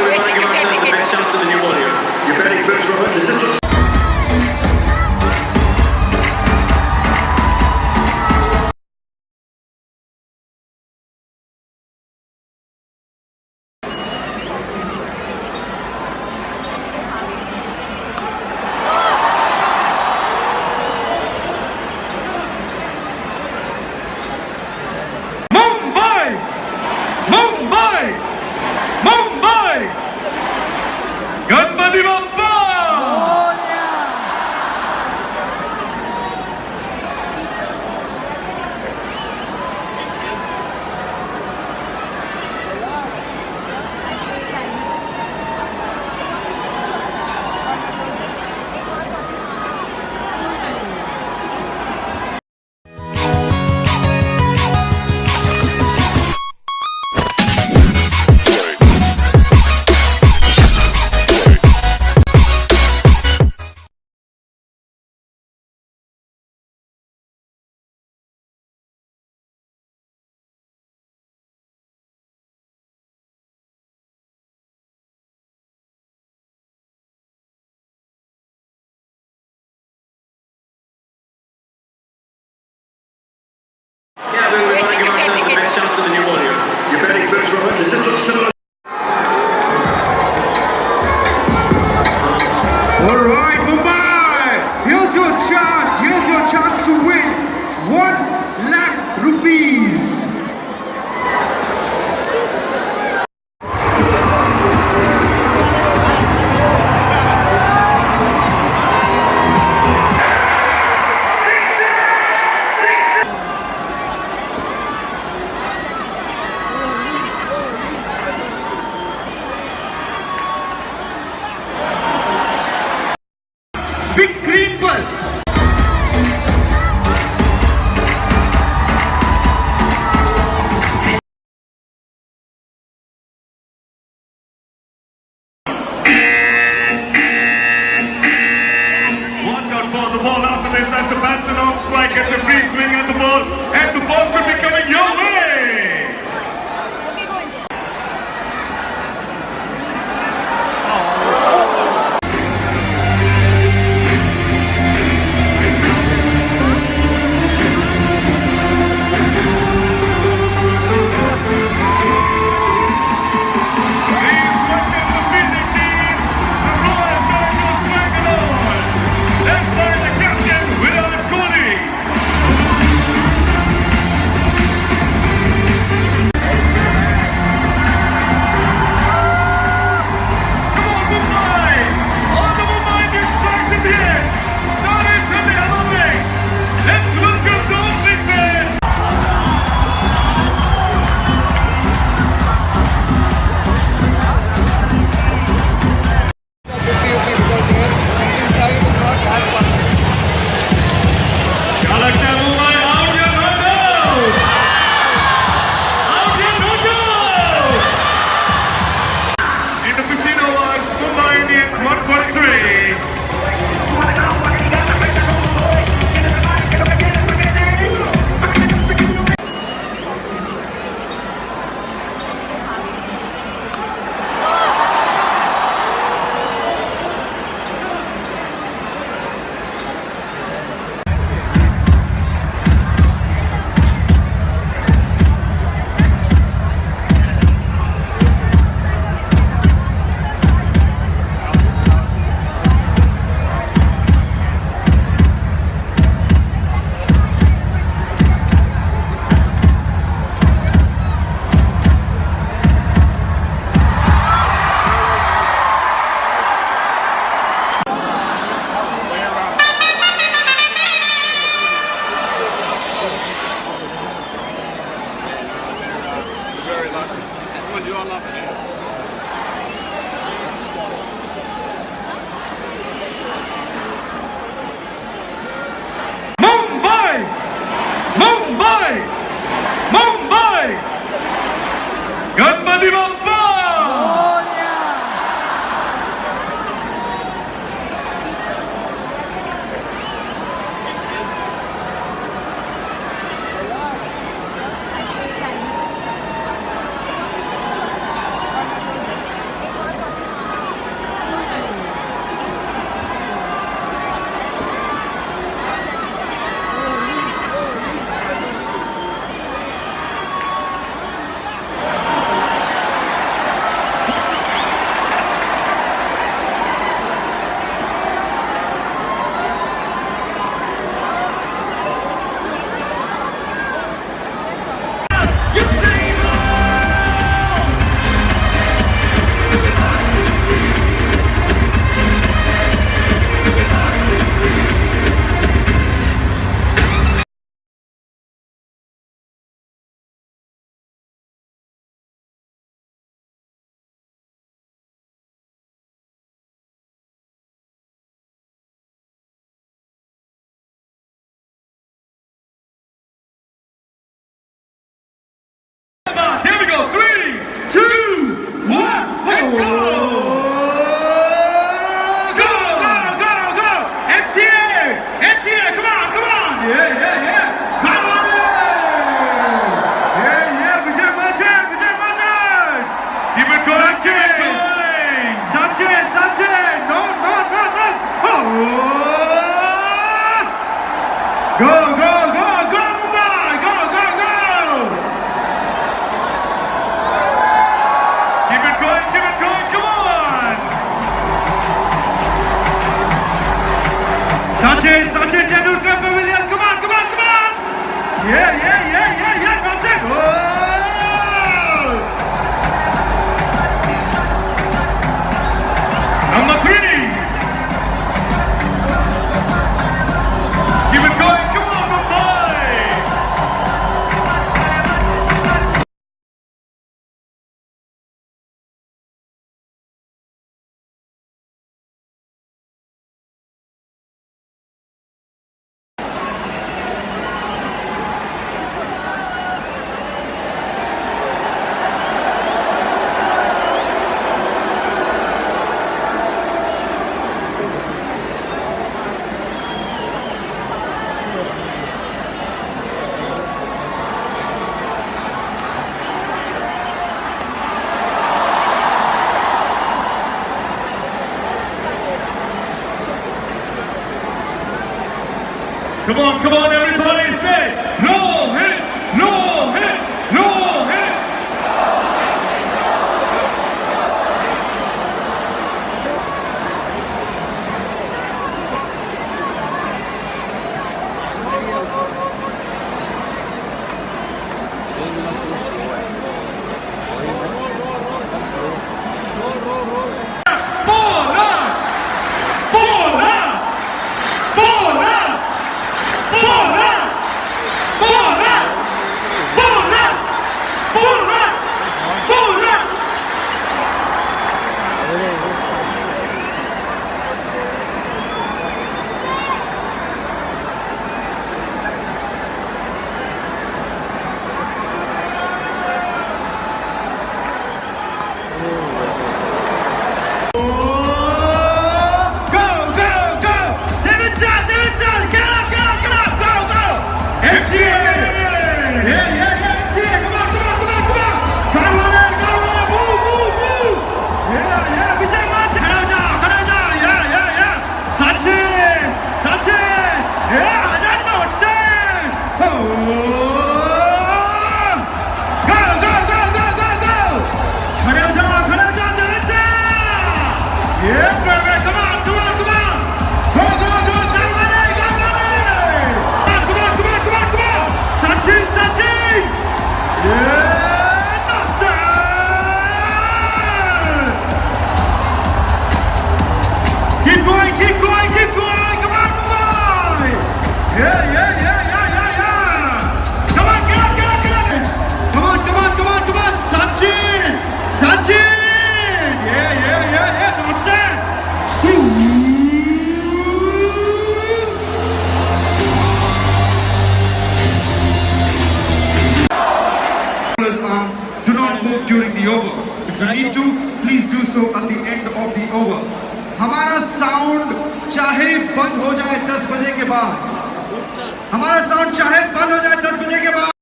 we're trying to give ourselves the best chance for the new warrior. You're betting first, Robert. Is this Ganpati Bappa Yeah, we're trying to give ourselves the best chance for the new warrior. You're betting first, Robert. Is this similar? Alright, Mumbai! Here's your chance to win 1 lakh rupees! Big screen पर watch out for the ball after this as the batsman on strike gets a free swing at the ball and the ball could be coming your way. Go, go, go, go, Mumbai! Go, go, go! Keep it going, come on! Sachin Tendulkar Pavilion, come on! Yeah, that's it! Oh! Number 3! Keep it going, come on, Mumbai! Come on, everybody say, no hit! Do not move during the over. If you need to, please do so at the end of the over. हमारा sound चाहे बंद हो जाए 10 बजे के बाद, हमारा sound चाहे बंद हो जाए 10 बजे के बाद।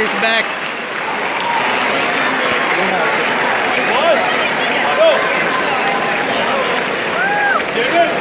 is back. Go.